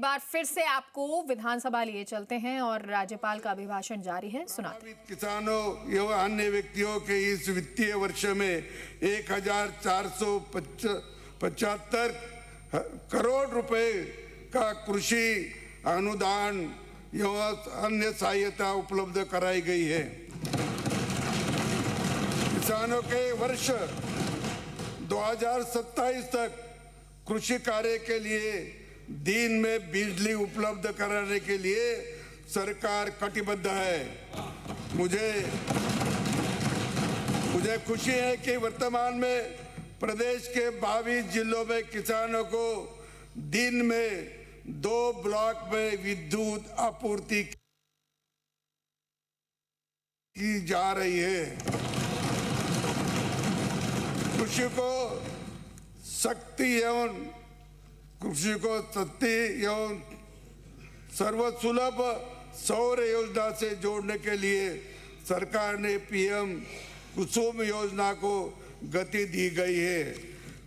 बार फिर से आपको विधानसभा लिए चलते हैं और राज्यपाल का अभिभाषण जारी है, सुनाते। किसानों एवं अन्य व्यक्तियों के इस वित्तीय वर्ष में 1475 करोड़ रुपए का कृषि अनुदान एवं अन्य सहायता उपलब्ध कराई गई है। किसानों के वर्ष 2027 तक कृषि कार्य के लिए दिन में बिजली उपलब्ध कराने के लिए सरकार कटिबद्ध है। मुझे खुशी है कि वर्तमान में प्रदेश के 22 जिलों में किसानों को दिन में 2 ब्लॉक में विद्युत आपूर्ति की जा रही है। कृषि को सस्ती एवं सर्वसुलभ सौर योजना से जोड़ने के लिए सरकार ने पीएम कुसुम योजना को गति दी गई है।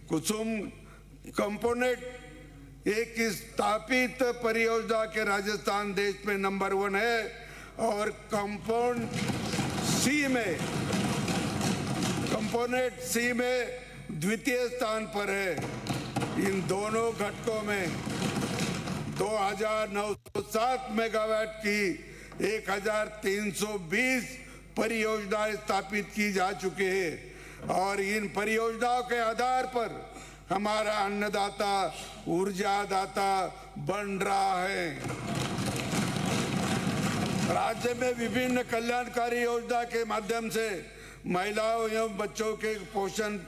कुसुम कंपोनेंट एक स्थापित परियोजना के राजस्थान देश में नंबर 1 है और कंपोनेंट सी में द्वितीय स्थान पर है। इन दोनों घटकों में 2907 मेगावाट की 1320 परियोजनाएं स्थापित की जा चुकी है और इन परियोजनाओं के आधार पर हमारा अन्नदाता ऊर्जादाता बन रहा है। राज्य में विभिन्न कल्याणकारी योजना के माध्यम से महिलाओं एवं बच्चों के पोषण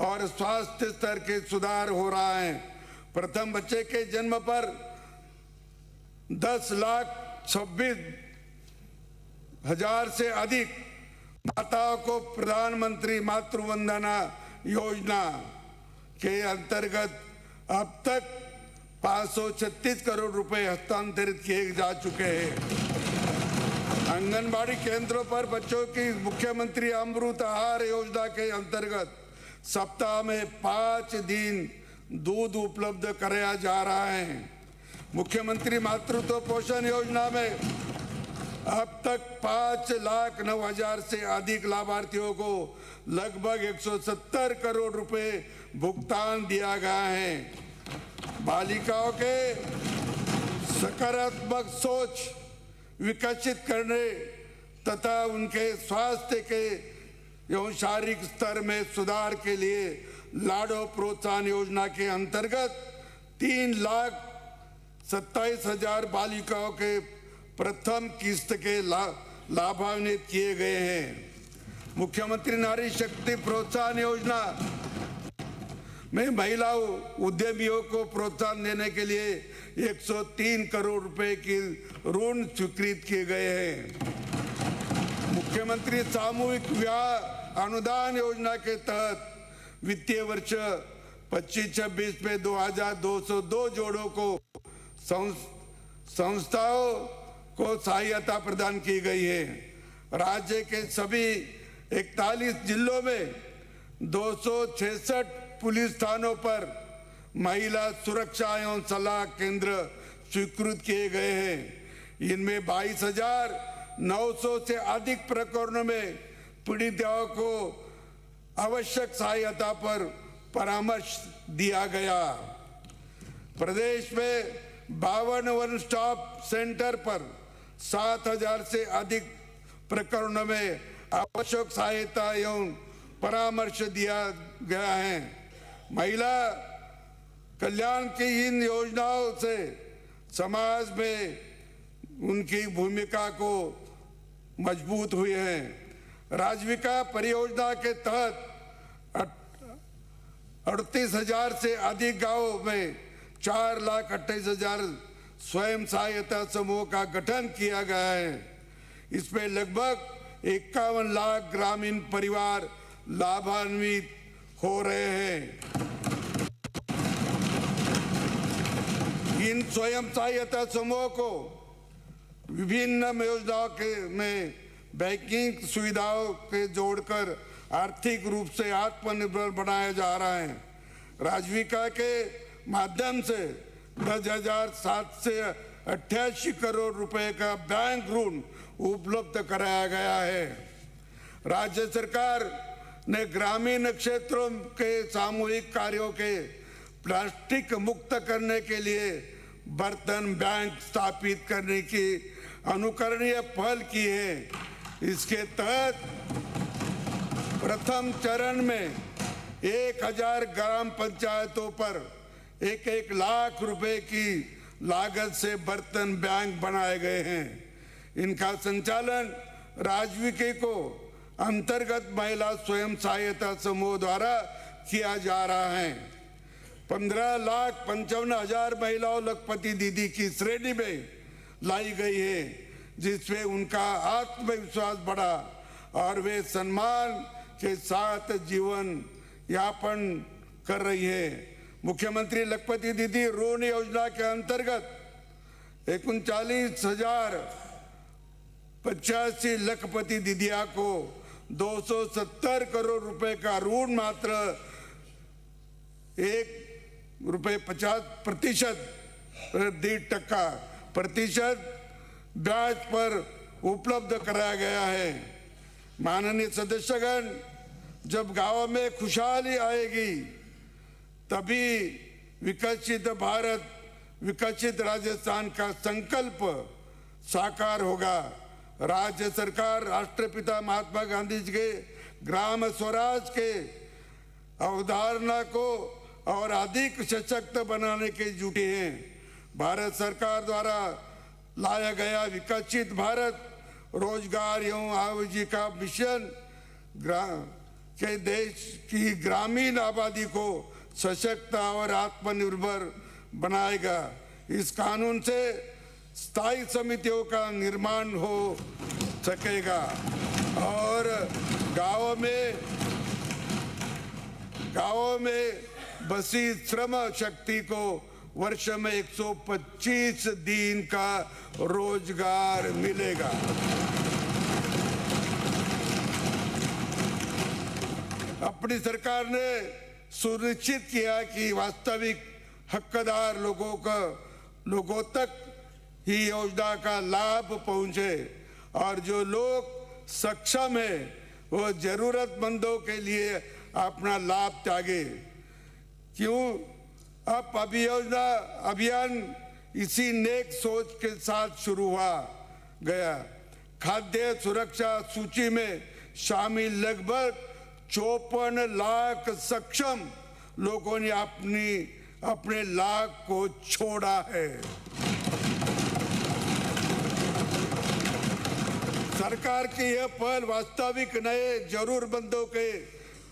और स्वास्थ्य स्तर के सुधार हो रहा है। प्रथम बच्चे के जन्म पर 10,26,000 से अधिक माताओं को प्रधानमंत्री मातृ वंदना योजना के अंतर्गत अब तक 536 करोड़ रुपए हस्तांतरित किए जा चुके हैं। आंगनबाड़ी केंद्रों पर बच्चों की मुख्यमंत्री अमृत आहार योजना के अंतर्गत सप्ताह में 5 दिन दूध उपलब्ध कराया जा रहा है। मुख्यमंत्री मातृत्व पोषण योजना में अब तक 5,09,000 से अधिक लाभार्थियों को लगभग 170 करोड़ रुपए भुगतान दिया गया है। बालिकाओं के सकारात्मक सोच विकसित करने तथा उनके स्वास्थ्य के एवं शारीरिक स्तर में सुधार के लिए लाडो प्रोत्साहन योजना के अंतर्गत 3,27,000 बालिकाओं के प्रथम किस्त के लाभान्वित किए गए हैं। मुख्यमंत्री नारी शक्ति प्रोत्साहन योजना में महिला उद्यमियों को प्रोत्साहन देने के लिए 103 करोड़ रुपए की ऋण स्वीकृत किए गए हैं। मुख्यमंत्री सामूहिक विवाह अनुदान योजना के तहत वित्तीय वर्ष 25-26 में 2,202 जोड़ों को संस्थाओं को सहायता प्रदान की गई है। राज्य के सभी 41 जिलों में 266 पुलिस थानों पर महिला सुरक्षा एवं सलाह केंद्र स्वीकृत किए गए हैं। इनमें 22,900 से अधिक प्रकरणों में पीड़िताओं को आवश्यक सहायता पर परामर्श दिया गया। प्रदेश में 52 वन स्टॉप सेंटर पर 7,000 से अधिक प्रकरणों में आवश्यक सहायता एवं परामर्श दिया गया है। महिला कल्याण की इन योजनाओं से समाज में उनकी भूमिका को मजबूत हुए हैं। राजविका परियोजना के तहत 38,000 से अधिक गांवों में 4,28,000 स्वयं सहायता समूह का गठन किया गया है। इसमें लगभग 51 लाख ग्रामीण परिवार लाभान्वित हो रहे हैं। इन स्वयं सहायता समूह को विभिन्न योजनाओं में बैंकिंग सुविधाओं के जोड़कर आर्थिक रूप से आत्मनिर्भर बनाया जा रहा है। राजविका के माध्यम से 10,788 करोड़ रुपए का बैंक ऋण उपलब्ध कराया गया है। राज्य सरकार ने ग्रामीण क्षेत्रों के सामूहिक कार्यों के प्लास्टिक मुक्त करने के लिए बर्तन बैंक स्थापित करने की अनुकरणीय पहल की है। इसके तहत प्रथम चरण में 1000 ग्राम पंचायतों पर 1-1 लाख रुपए की लागत से बर्तन बैंक बनाए गए हैं। इनका संचालन राजविकी को अंतर्गत महिला स्वयं सहायता समूह द्वारा किया जा रहा है। 15,55,000 महिलाओं लखपति दीदी की श्रेणी में लाई गई है, जिसमें उनका आत्मविश्वास बढ़ा और वे सम्मान के साथ जीवन यापन कर रही है। मुख्यमंत्री लखपति दीदी ऋण योजना के अंतर्गत 39,085 लखपति दीदिया को 270 करोड़ रुपए का ऋण मात्र ₹1.50% ब्याज पर उपलब्ध कराया गया है। माननीय सदस्यगण, जब गांव में खुशहाली आएगी तभी विकसित भारत, विकसित राजस्थान का संकल्प साकार होगा। राज्य सरकार राष्ट्रपिता महात्मा गांधी जी के ग्राम स्वराज के अवधारणा को और अधिक सशक्त बनाने के जुटे हैं। भारत सरकार द्वारा लाया गया विकसित भारत रोजगार एवं आजीविका मिशन के देश की ग्रामीण आबादी को सशक्त और आत्मनिर्भर बनाएगा। इस कानून से स्थायी समितियों का निर्माण हो सकेगा और गाँव में बसी श्रम शक्ति को वर्ष में 125 दिन का रोजगार मिलेगा। अपनी सरकार ने सुनिश्चित किया कि वास्तविक हकदार लोगों तक ही योजना का लाभ पहुंचे और जो लोग सक्षम है वो जरूरतमंदों के लिए अपना लाभ त्यागे। क्यों अब अभियान इसी नेक सोच के साथ शुरू हुआ गया। खाद्य सुरक्षा सूची में शामिल लगभग 54 लाख सक्षम लोगों ने अपने लाभ को छोड़ा है। सरकार की यह पहल वास्तविक नए जरूरतमंदों के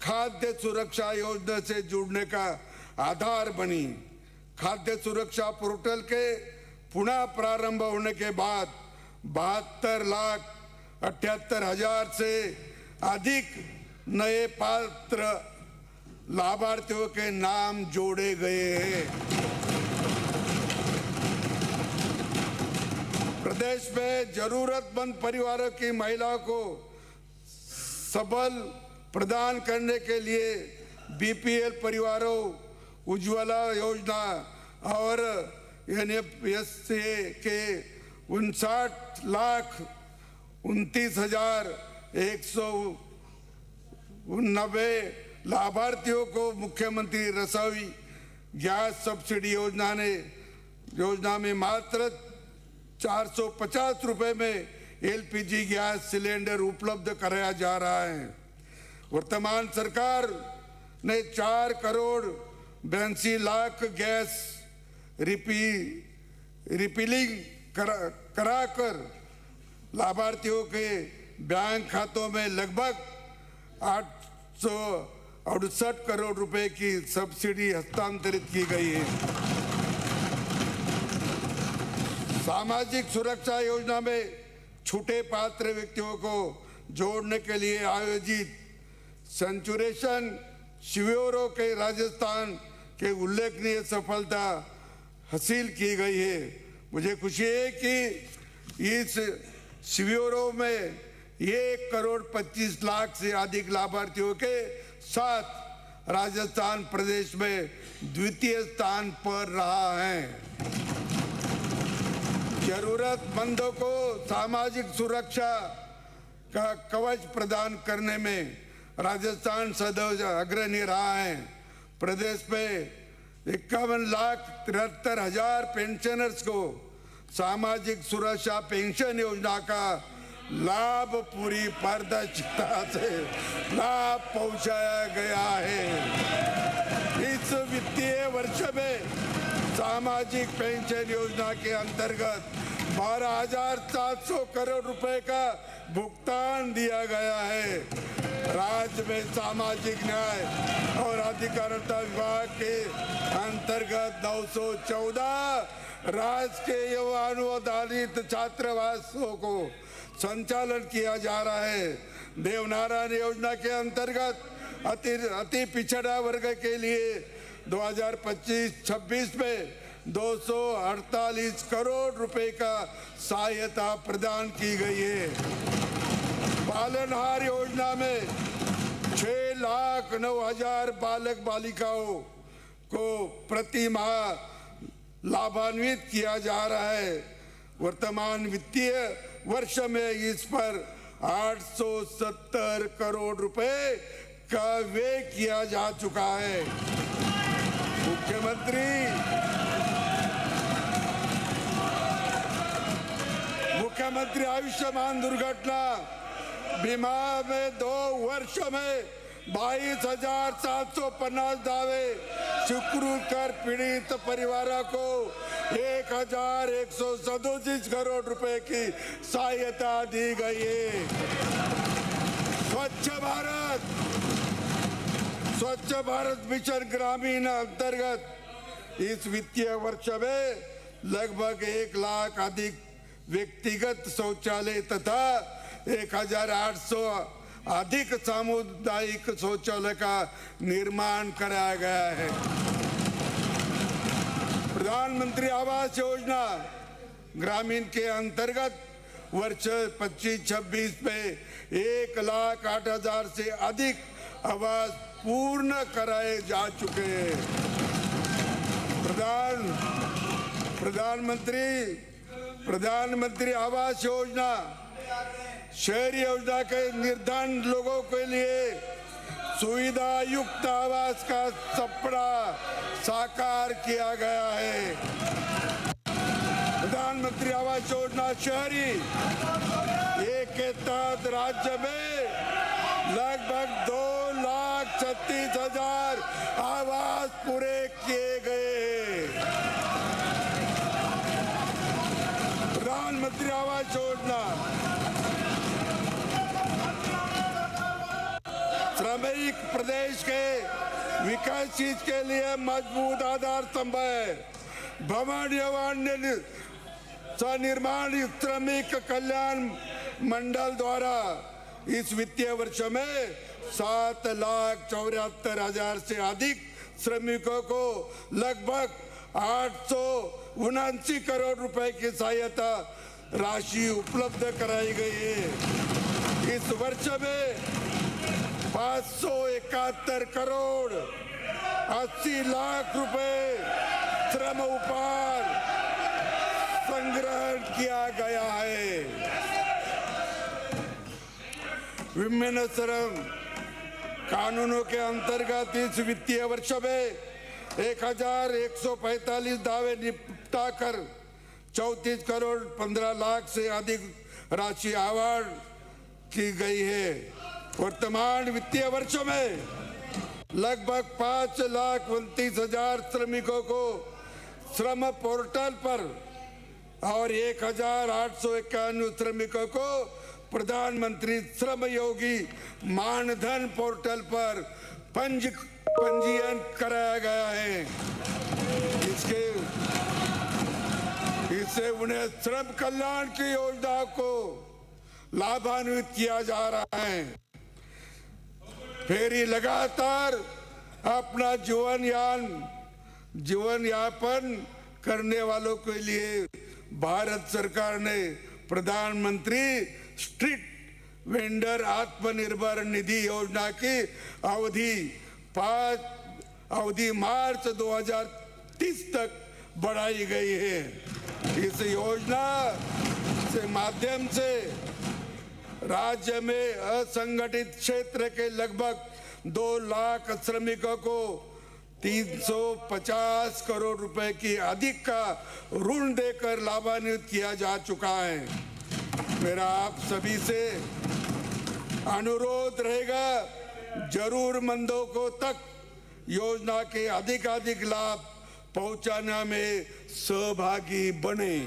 खाद्य सुरक्षा योजना से जुड़ने का आधार बनी। खाद्य सुरक्षा पोर्टल के पुनः प्रारंभ होने के बाद 72,78,000 से अधिक नए पात्र लाभार्थियों के नाम जोड़े गए हैं। प्रदेश में जरूरतमंद परिवारों की महिलाओं को सबल प्रदान करने के लिए बीपीएल परिवारों उज्ज्वला योजना और एनएफएसए के 59,29,189 लाभार्थियों को मुख्यमंत्री रसोई गैस सब्सिडी योजना में मात्र 450 रुपए में एलपीजी गैस सिलेंडर उपलब्ध कराया जा रहा है। वर्तमान सरकार ने 4,82,00,000 गैस रिफिलिंग कराकर लाभार्थियों के बैंक खातों में लगभग 868 करोड़ रुपए की सब्सिडी हस्तांतरित की गई है। सामाजिक सुरक्षा योजना में छूटे पात्र व्यक्तियों को जोड़ने के लिए आयोजित सेंचुरेशन शिविरों के राजस्थान के उल्लेखनीय सफलता हासिल की गई है। मुझे खुशी है कि इस शिविरों में 1,25,00,000 से अधिक लाभार्थियों के साथ राजस्थान प्रदेश में द्वितीय स्थान पर रहा है। जरूरतमंदों को सामाजिक सुरक्षा का कवच प्रदान करने में राजस्थान सदैव अग्रणी रहा है। प्रदेश में 51,73,000 पेंशनर्स को सामाजिक सुरक्षा पेंशन योजना का लाभ पूरी पारदर्शिता से लाभ पहुंचाया गया है। इस वित्तीय वर्ष में सामाजिक पेंशन योजना के अंतर्गत 12,700 करोड़ रुपए का भुगतान दिया गया है। राज्य में सामाजिक न्याय और अधिकारिता विभाग के अंतर्गत 914 राजकीय अनुदानित छात्रावासों को संचालन किया जा रहा है। देवनारायण योजना के अंतर्गत अति पिछड़ा वर्ग के लिए 2025-26 में 248 करोड़ रुपए का सहायता प्रदान की गई है। पालनहार योजना में 6,09,000 बालक बालिकाओं को प्रति माह लाभान्वित किया जा रहा है। वर्तमान वित्तीय वर्ष में इस पर 870 करोड़ रुपए का व्यय किया जा चुका है। मुख्यमंत्री आयुष्मान दुर्घटना बीमा में 2 वर्षों में 22,750 दावे स्वीकृत कर पीड़ित परिवारों को 1,137 करोड़ रुपए की सहायता दी गई है। स्वच्छ भारत मिशन ग्रामीण अंतर्गत इस वित्तीय वर्ष में लगभग 1 लाख अधिक व्यक्तिगत शौचालय तथा 1,800 अधिक सामुदायिक शौचालय का निर्माण कराया गया है। प्रधानमंत्री आवास योजना ग्रामीण के अंतर्गत वर्ष 25-26 में 1,08,000 से अधिक आवास पूर्ण कराए जा चुके हैं। प्रधानमंत्री आवास योजना शहरी योजना के निर्धन लोगों के लिए सुविधा युक्त आवास का सपना साकार किया गया है। प्रधानमंत्री आवास योजना शहरी के तहत राज्य में लगभग 2,36,000 आवास पूरे किए गए हैं। प्रधानमंत्री आवास योजना श्रमिक प्रदेश के विकास के लिए मजबूत आधार स्तंभ है। भवन एवं स्वनिर्माण श्रमिक कल्याण मंडल द्वारा इस वित्तीय वर्ष में 7,74,000 से अधिक श्रमिकों को लगभग 879 करोड़ रुपए की सहायता राशि उपलब्ध कराई गई है। इस वर्ष में 571 करोड़ 80 लाख रुपए श्रम उपहार संग्रहण किया गया है। विभिन्न श्रम कानूनों के अंतर्गत इस वित्तीय वर्ष में 1,145 दावे निपटाकर 34 करोड़ 15 लाख से अधिक राशि आवंटित की गई है। वर्तमान वित्तीय वर्ष में लगभग 5,29,000 श्रमिकों को श्रम पोर्टल पर और 1,891 श्रमिकों को प्रधानमंत्री श्रम योगी मानधन पोर्टल पर पंजीयन कराया गया है। इससे उन्हें श्रम कल्याण की योजना को लाभान्वित किया जा रहा है। फिर लगातार अपना जीवन यापन करने वालों के लिए भारत सरकार ने प्रधानमंत्री स्ट्रीट वेंडर आत्मनिर्भर निधि योजना की अवधि अवधि मार्च 2030 तक बढ़ाई गई है। इस योजना से माध्यम से राज्य में असंगठित क्षेत्र के लगभग 2 लाख श्रमिकों को 350 करोड़ रुपए की अधिक का ऋण देकर लाभान्वित किया जा चुका है। मेरा आप सभी से अनुरोध रहेगा, जरूरतमंदों को तक योजना के अधिकाधिक लाभ पहुंचाने में सहभागी बने।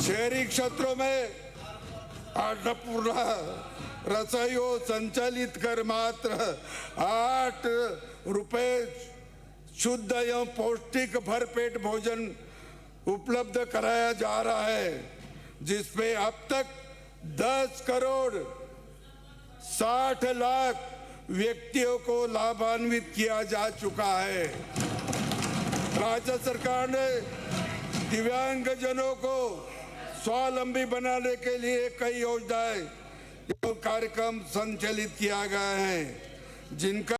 शहरी क्षेत्रों में अन्नपूर्णा रसोईयों संचालित कर मात्र 8 रुपए शुद्ध एवं पौष्टिक भरपेट भोजन उपलब्ध कराया जा रहा है, जिसमें अब तक 10 करोड़ 60 लाख व्यक्तियों को लाभान्वित किया जा चुका है। राज्य सरकार ने दिव्यांगजनों को स्वावलंबी बनाने के लिए कई योजनाएं कार्यक्रम संचालित किया गया है, जिनका